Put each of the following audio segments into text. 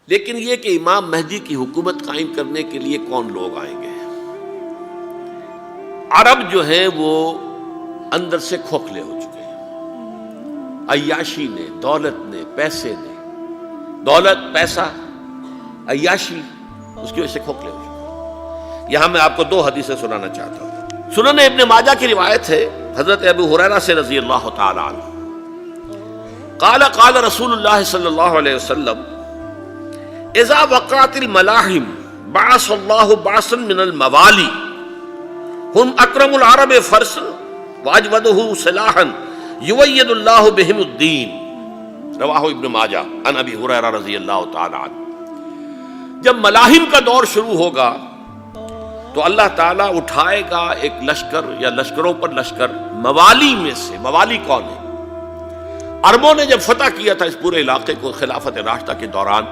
لیکن یہ کہ امام مہدی کی حکومت قائم کرنے کے لیے کون لوگ آئیں گے؟ عرب جو ہیں وہ اندر سے کھوکھلے ہو چکے ہیں، عیاشی نے، دولت نے، پیسے نے، دولت، پیسہ، عیاشی، اس کی وجہ سے کھوکھلے ہو چکے ہیں۔ یہاں میں آپ کو دو حدیثیں سنانا چاہتا ہوں۔ سنن ابن ماجہ کی روایت ہے حضرت ابو ہریرہ سے رضی اللہ تعالی عنہ، قال قال رسول اللہ صلی اللہ علیہ وسلم اذا وقعت الملاحم بعث اللہ بعثا من الموالی ہم اکرم العرب فرسا واجودہ سلاحا یوید اللہ بہم الدین، رواہ ابن ماجہ عن ابی ہریرہ رضی اللہ تعالی عنہ۔ جب ملاحم کا دور شروع ہوگا تو اللہ تعالیٰ اٹھائے گا ایک لشکر یا لشکروں پر لشکر موالی میں سے۔ موالی کون ہے؟ عربوں نے جب فتح کیا تھا اس پورے علاقے کو خلافت راشدہ کے دوران،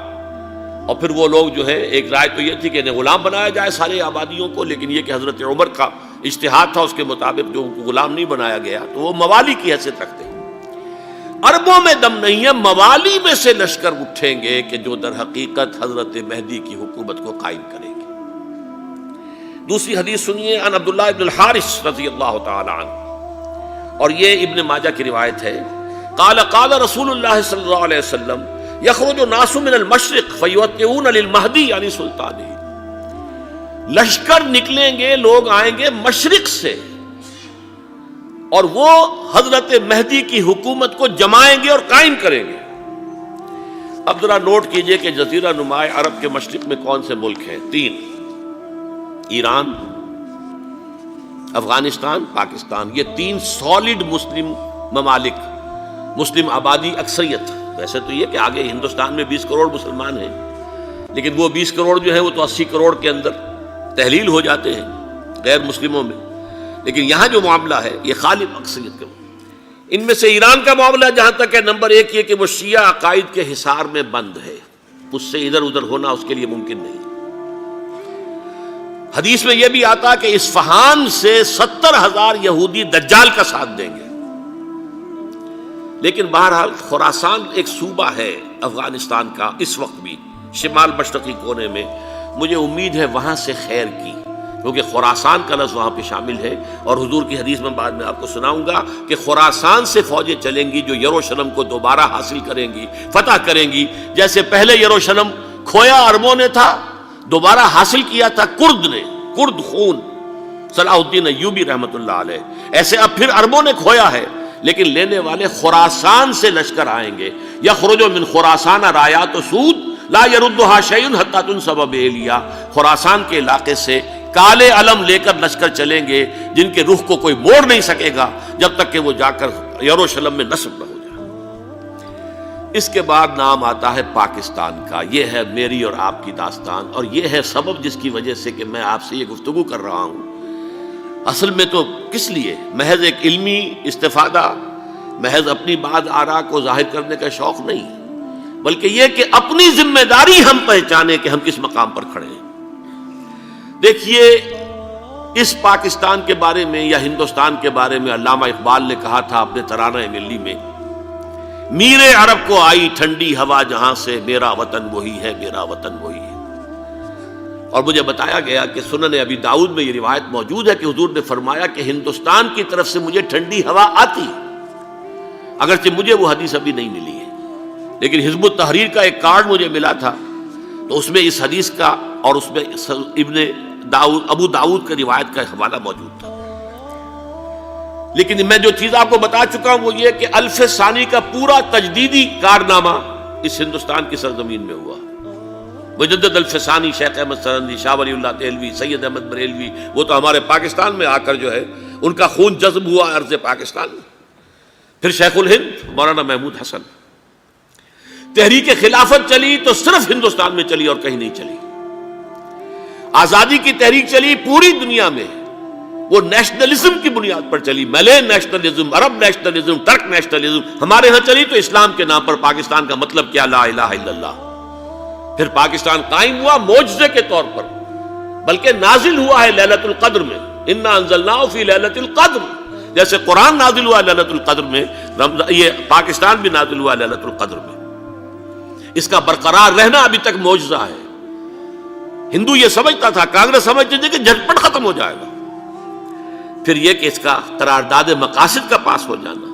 اور پھر وہ لوگ جو ہے، ایک رائے تو یہ تھی کہ انہیں غلام بنایا جائے سارے آبادیوں کو، لیکن یہ کہ حضرت عمر کا اجتہاد تھا، اس کے مطابق جو ان کو غلام نہیں بنایا گیا تو وہ موالی کی حیثیت رکھتے ہیں۔ عربوں میں دم نہیں ہے، موالی میں سے لشکر اٹھیں گے کہ جو در حقیقت حضرت مہدی کی حکومت کو قائم کریں گے۔ دوسری حدیث سنیے، عن عبداللہ ابن الحارث رضی اللہ تعالی عنہ، اور یہ ابن ماجہ کی روایت ہے، قال قال رسول اللہ صلی اللہ علیہ وسلم یخرج الناس من المشرق فیوطئون للمہدی یعنی سلطانہ، لشکر نکلیں گے، لوگ آئیں گے مشرق سے، اور وہ حضرت مہدی کی حکومت کو جمائیں گے اور قائم کریں گے۔ اب ذرا نوٹ کیجئے کہ جزیرہ نما عرب کے مشرق میں کون سے ملک ہیں؟ تین: ایران، افغانستان، پاکستان۔ یہ تین سالڈ مسلم ممالک، مسلم آبادی اکثریت۔ ویسے تو یہ کہ آگے ہندوستان میں 20 کروڑ مسلمان ہیں، لیکن وہ 20 کروڑ جو ہے وہ تو 80 کروڑ کے اندر تحلیل ہو جاتے ہیں غیر مسلموں میں، لیکن یہاں جو معاملہ ہے یہ غالب اکثریت کا۔ ان میں سے ایران کا معاملہ جہاں تک ہے، نمبر 1 یہ کہ وہ شیعہ عقائد کے حصار میں بند ہے، اس سے ادھر ادھر ہونا اس کے لیے ممکن نہیں۔ حدیث میں یہ بھی آتا کہ اصفہان سے 70,000 یہودی دجال کا ساتھ دیں گے۔ لیکن بہرحال خراسان ایک صوبہ ہے افغانستان کا اس وقت بھی، شمال مشرقی کونے میں، مجھے امید ہے وہاں سے خیر کی، کیونکہ خراسان کا لفظ وہاں پہ شامل ہے، اور حضور کی حدیث میں بعد میں آپ کو سناؤں گا کہ خراسان سے فوجیں چلیں گی جو یروشلم کو دوبارہ حاصل کریں گی، فتح کریں گی۔ جیسے پہلے یروشلم کھویا عربوں نے تھا، دوبارہ حاصل کیا تھا کرد نے، کرد خون صلاح الدین ایوبی رحمۃ اللہ علیہ، ایسے اب پھر عربوں نے کھویا ہے، لیکن لینے والے خراسان سے لشکر آئیں گے۔ یخرج من خراسان رایات سود لا یردھا شیء حتی تنصب بإیلیا، خراسان کے علاقے سے کالے علم لے کر لشکر چلیں گے جن کے رخ کو کوئی موڑ نہیں سکے گا جب تک کہ وہ جا کر یروشلم میں نصب نہ ہو جائے۔ اس کے بعد نام آتا ہے پاکستان کا۔ یہ ہے میری اور آپ کی داستان، اور یہ ہے سبب جس کی وجہ سے کہ میں آپ سے یہ گفتگو کر رہا ہوں۔ اصل میں تو کس لیے؟ محض ایک علمی استفادہ، محض اپنی بات آراء کو ظاہر کرنے کا شوق نہیں، بلکہ یہ کہ اپنی ذمہ داری ہم پہچانیں کہ ہم کس مقام پر کھڑے ہیں۔ دیکھیے، اس پاکستان کے بارے میں یا ہندوستان کے بارے میں علامہ اقبال نے کہا تھا اپنے ترانہ ملی میں، میرے عرب کو آئی ٹھنڈی ہوا جہاں سے، میرا وطن وہی ہے، میرا وطن وہی ہے۔ اور مجھے بتایا گیا کہ سنن ابی داؤد میں یہ روایت موجود ہے کہ حضور نے فرمایا کہ ہندوستان کی طرف سے مجھے ٹھنڈی ہوا آتی ہے، اگرچہ مجھے وہ حدیث ابھی نہیں ملی ہے، لیکن حزب التحریر کا ایک کارڈ مجھے ملا تھا، تو اس میں اس حدیث کا اور اس میں ابو داؤد کا روایت کا حوالہ موجود تھا۔ لیکن میں جو چیز آپ کو بتا چکا ہوں وہ یہ کہ الف ثانی کا پورا تجدیدی کارنامہ اس ہندوستان کی سرزمین میں ہوا۔ مجدد الف ثانی شیخ احمد سرندی، شاہ ولی اللہ دہلوی، سید احمد بریلوی، وہ تو ہمارے پاکستان میں آ کر جو ہے ان کا خون جذب ہوا ارض پاکستان میں۔ پھر شیخ الہند مولانا محمود حسن۔ تحریک خلافت چلی تو صرف ہندوستان میں چلی اور کہیں نہیں چلی۔ آزادی کی تحریک چلی پوری دنیا میں، وہ نیشنلزم کی بنیاد پر چلی، ملے نیشنلزم، عرب نیشنلزم، ترک نیشنلزم۔ ہمارے ہاں چلی تو اسلام کے نام پر، پاکستان کا مطلب کیا؟ لا الہ الا اللہ۔ پھر پاکستان قائم ہوا معجزے کے طور پر، بلکہ نازل ہوا ہے لیلۃ القدر میں، انا انزلناہ فی لیلۃ القدر، جیسے قرآن نازل ہوا لیلۃ القدر میں، یہ پاکستان بھی نازل ہوا لیلۃ القدر میں۔ اس کا برقرار رہنا ابھی تک معجزہ ہے۔ ہندو یہ سمجھتا تھا، کانگریس سمجھتی تھی کہ جھٹپٹ ختم ہو جائے گا۔ پھر یہ کہ اس کا قرارداد مقاصد کا پاس ہو جانا،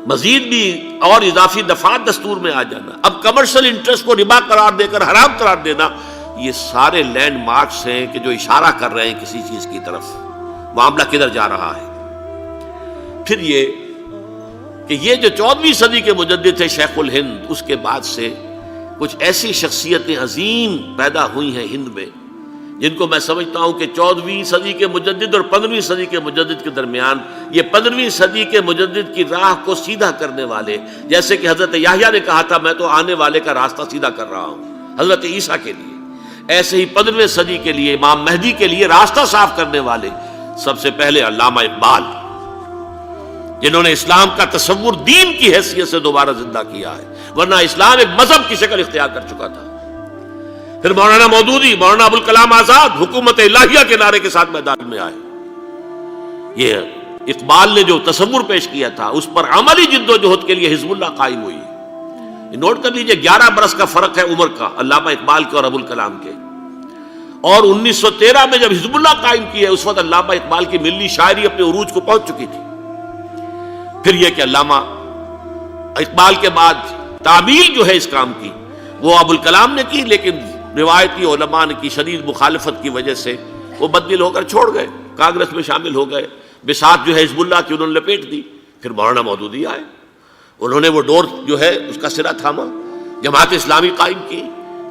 مزید بھی اور اضافی دفعات دستور میں آ جانا، اب کمرشل انٹرسٹ کو ربا قرار دے کر حرام قرار دینا، یہ سارے لینڈ مارکس ہیں کہ جو اشارہ کر رہے ہیں کسی چیز کی طرف، معاملہ کدھر جا رہا ہے۔ پھر یہ کہ یہ جو 14ویں صدی کے مجدد تھے شیخ الہند، اس کے بعد سے کچھ ایسی شخصیتیں عظیم پیدا ہوئی ہیں ہند میں، جن کو میں سمجھتا ہوں کہ 14ویں صدی کے مجدد اور 15ویں صدی کے مجدد کے درمیان یہ 15ویں صدی کے مجدد کی راہ کو سیدھا کرنے والے، جیسے کہ حضرت یحییٰ نے کہا تھا میں تو آنے والے کا راستہ سیدھا کر رہا ہوں حضرت عیسیٰ کے لیے، ایسے ہی 15ویں صدی کے لیے امام مہدی کے لیے راستہ صاف کرنے والے سب سے پہلے علامہ اقبال، جنہوں نے اسلام کا تصور دین کی حیثیت سے دوبارہ زندہ کیا ہے، ورنہ اسلام ایک مذہب کی شکل اختیار کر چکا تھا۔ پھر مولانا مودودی، مولانا ابوالکلام آزاد حکومت الہیہ کے نعرے کے ساتھ میدان میں آئے۔ یہ اقبال نے جو تصور پیش کیا تھا اس پر عملی جد و جہد کے لیے حزب اللہ قائم ہوئی۔ نوٹ کر لیجئے 11 برس کا فرق ہے عمر کا علامہ اقبال کے اور ابوالکلام کے، اور 1913 میں جب حزب اللہ قائم کی ہے اس وقت علامہ اقبال کی ملی شاعری اپنے عروج کو پہنچ چکی تھی۔ پھر یہ کہ علامہ اقبال کے بعد تعمیل جو ہے اس کام کی وہ ابوالکلام نے کی، لیکن روایتی علماء نے کی شدید مخالفت کی وجہ سے وہ بددل ہو کر چھوڑ گئے، کانگریس میں شامل ہو گئے، بساط جو ہے حزب اللہ کی انہوں نے لپیٹ دی۔ پھر مولانا مودودی آئے، انہوں نے وہ ڈور جو ہے اس کا سرا تھاما، جماعت اسلامی قائم کی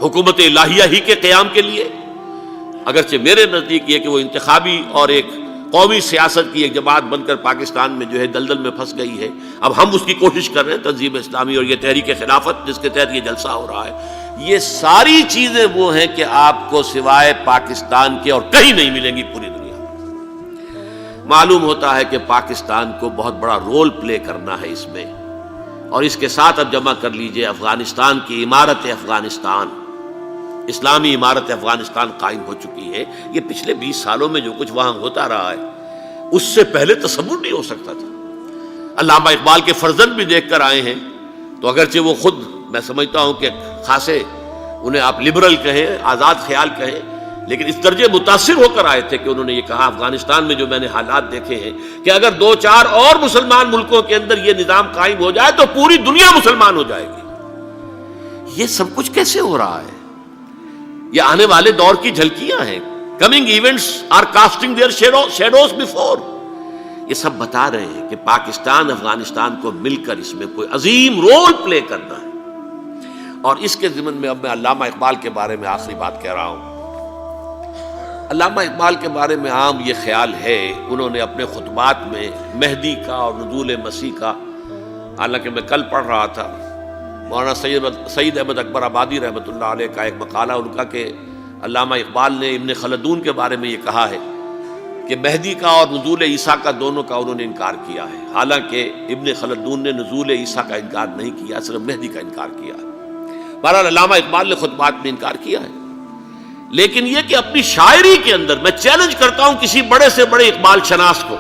حکومت الہیہ ہی کے قیام کے لیے۔ اگرچہ میرے نزدیک یہ کہ وہ انتخابی اور ایک قومی سیاست کی ایک جماعت بن کر پاکستان میں جو ہے دلدل میں پھنس گئی ہے، اب ہم اس کی کوشش کر رہے ہیں، تنظیم اسلامی اور یہ تحریک خلافت جس کے تحت یہ جلسہ ہو رہا ہے، یہ ساری چیزیں وہ ہیں کہ آپ کو سوائے پاکستان کے اور کہیں نہیں ملیں گی پوری دنیا میں۔ معلوم ہوتا ہے کہ پاکستان کو بہت بڑا رول پلے کرنا ہے اس میں، اور اس کے ساتھ اب جمع کر لیجئے افغانستان کی عمارت افغانستان، اسلامی عمارت افغانستان قائم ہو چکی ہے۔ یہ پچھلے 20 سالوں میں جو کچھ وہاں ہوتا رہا ہے اس سے پہلے تصور نہیں ہو سکتا تھا۔ علامہ اقبال کے فرزند بھی دیکھ کر آئے ہیں، تو اگرچہ وہ خود میں سمجھتا ہوں کہ خاصے انہیں آپ لبرل کہیں، آزاد خیال کہیں، لیکن اس درجے متاثر ہو کر آئے تھے کہ انہوں نے یہ کہا افغانستان میں جو میں نے حالات دیکھے ہیں کہ اگر 2-4 اور مسلمان ملکوں کے اندر یہ نظام قائم ہو جائے تو پوری دنیا مسلمان ہو جائے گی۔ یہ سب کچھ کیسے ہو رہا ہے؟ یہ آنے والے دور کی جھلکیاں ہیں۔ Coming events are casting their shadows before. یہ سب بتا رہے ہیں کہ پاکستان افغانستان کو مل کر اس میں کوئی عظیم رول پلے کرنا ہے۔ اور اس کے ضمن میں اب میں علامہ اقبال کے بارے میں آخری بات کہہ رہا ہوں۔ علامہ اقبال کے بارے میں عام یہ خیال ہے، انہوں نے اپنے خطبات میں مہدی کا اور نزول مسیح کا، حالانکہ میں کل پڑھ رہا تھا مولانا سید احمد اکبر آبادی رحمۃ اللہ علیہ کا ایک مقالہ ان کا کہ علامہ اقبال نے ابن خلدون کے بارے میں یہ کہا ہے کہ مہدی کا اور نزول عیسیٰ کا دونوں کا انہوں نے انکار کیا ہے، حالانکہ ابن خلدون نے نزول عیسیٰ کا انکار نہیں کیا، صرف مہدی کا انکار کیا ہے۔ بہرحال علامہ اقبال نے خطبات میں انکار کیا ہے، لیکن یہ کہ اپنی شاعری کے اندر میں چیلنج کرتا ہوں کسی بڑے سے بڑے اقبال شناس کو،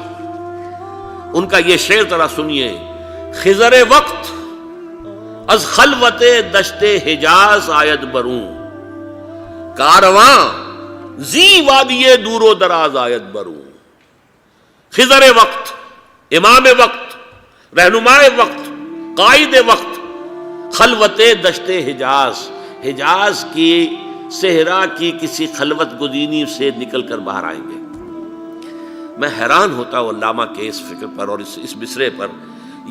ان کا یہ شعر ذرا سنیے: خضر وقت از خلوت دشت حجاز آید بروں، کارواں زی وادی دور و دراز آید بروں۔ خضر وقت، امام وقت، رہنمائے وقت، قائد وقت، خلوت دشت حجاز، حجاز کی صحرا کی کسی خلوت گزینی سے نکل کر باہر آئیں گے۔ میں حیران ہوتا ہوں علامہ کے اس فکر پر اور اس مصرے پر۔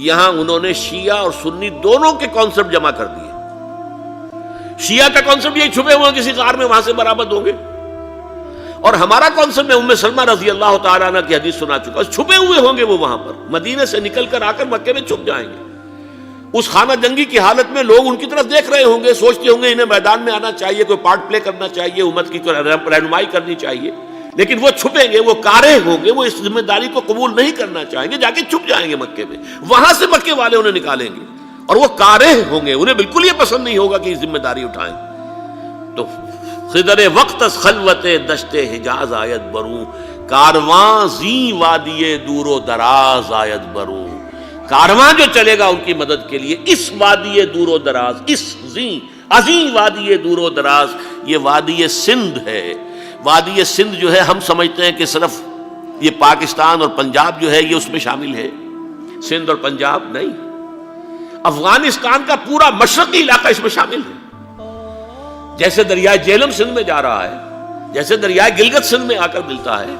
یہاں انہوں نے شیعہ اور سنی دونوں کے کانسیپٹ جمع کر دیے۔ شیعہ کا کانسیپٹ یہ چھپے ہوئے کسی غار میں وہاں سے برآمد ہوں گے، اور ہمارا کانسیپٹ میں ام سلمہ رضی اللہ تعالیٰ عنہ کی حدیث سنا چکا، چھپے ہوئے ہوں گے وہ وہاں پر، مدینے سے نکل کر آ کر مکے میں چھپ جائیں گے۔ اس خانہ جنگی کی حالت میں لوگ ان کی طرف دیکھ رہے ہوں گے، سوچتے ہوں گے انہیں میدان میں آنا چاہیے، کوئی پارٹ پلے کرنا چاہیے، امت کی رہنمائی کرنی چاہیے، لیکن وہ چھپیں گے، وہ کارے ہوں گے، وہ اس ذمہ داری کو قبول نہیں کرنا چاہیں گے، جا کے چھپ جائیں گے مکے میں، وہاں سے مکے والے انہیں نکالیں گے، اور وہ کارے ہوں گے، انہیں بالکل یہ پسند نہیں ہوگا کہ یہ ذمہ داری اٹھائیں۔ تو خضر وقت از خلوت دشت حجاز آید بروں، کارواں زی وادی دور و دراز آید بروں۔ کارواں جو چلے گا ان کی مدد کے لیے اس وادی دور و دراز، اس زی عظیم وادی دور و دراز، یہ وادی سندھ ہے۔ وادی سندھ جو ہے ہم سمجھتے ہیں کہ صرف یہ پاکستان اور پنجاب جو ہے یہ اس میں شامل ہے، سندھ اور پنجاب نہیں، افغانستان کا پورا مشرقی علاقہ اس میں شامل ہے۔ جیسے دریائے جہلم سندھ میں جا رہا ہے، جیسے دریائے گلگت سندھ میں آ کر ملتا ہے،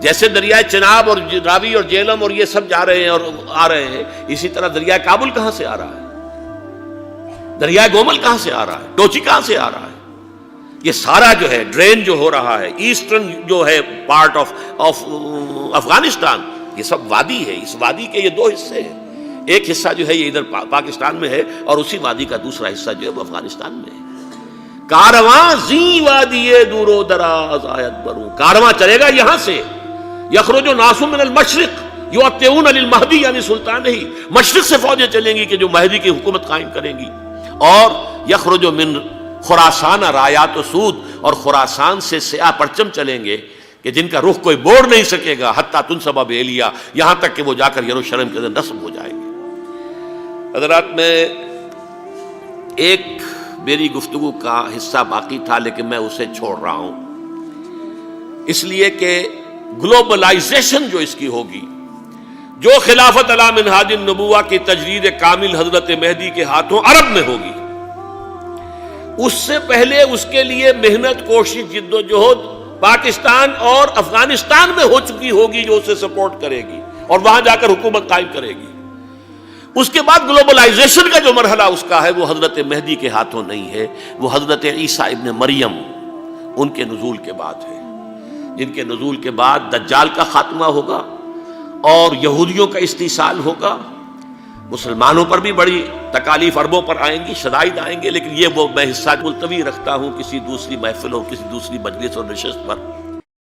جیسے دریائے چناب اور راوی اور جہلم اور یہ سب جا رہے ہیں اور آ رہے ہیں، اسی طرح دریائے کابل کہاں سے آ رہا ہے، دریائے گومل کہاں سے آ رہا ہے، ٹوچی کہاں سے آ رہا ہے، یہ سارا جو ہے ڈرین جو ہو رہا ہے، ایسٹرن جو ہے پارٹ آف افغانستان، یہ سب وادی ہے۔ اس وادی کے یہ دو حصے ہیں، ایک حصہ جو ہے یہ ادھر پاکستان میں ہے اور اسی وادی کا دوسرا حصہ جو ہے وہ افغانستان میں ہے۔ کارواں زی وادی دور و دراز آیت برو، کارواں چلے گا یہاں سے، یخرج ناس من المشرق یؤتون للمہدی یعنی سلطان ہی، مشرق سے فوجیں چلیں گی کہ جو مہدی کی حکومت قائم کریں گی، اور یخرج من خراسان رایات و سود، اور خراسان سے سیاہ پرچم چلیں گے کہ جن کا رخ کوئی موڑ نہیں سکے گا، حتیٰ تنصب بیلیا، یہاں تک کہ وہ جا کر یروشلم کے اندر نصب ہو جائیں گے۔ حضرات، میں ایک میری گفتگو کا حصہ باقی تھا لیکن میں اسے چھوڑ رہا ہوں، اس لیے کہ گلوبلائزیشن جو اس کی ہوگی، جو خلافت علی منہاج النبوہ کی تجرید کامل حضرت مہدی کے ہاتھوں عرب میں ہوگی، اس سے پہلے اس کے لیے محنت، کوشش، جد و جہد پاکستان اور افغانستان میں ہو چکی ہوگی جو اسے سپورٹ کرے گی اور وہاں جا کر حکومت قائم کرے گی۔ اس کے بعد گلوبلائزیشن کا جو مرحلہ اس کا ہے وہ حضرت مہدی کے ہاتھوں نہیں ہے، وہ حضرت عیسیٰ ابن مریم ان کے نزول کے بعد ہے، جن کے نزول کے بعد دجال کا خاتمہ ہوگا اور یہودیوں کا استحصال ہوگا، مسلمانوں پر بھی بڑی تکالیف عربوں پر آئیں گی، شدائد آئیں گے، لیکن یہ وہ میں حصہ ملتوی رکھتا ہوں کسی دوسری محفل اور کسی دوسری مجلس اور نشست پر۔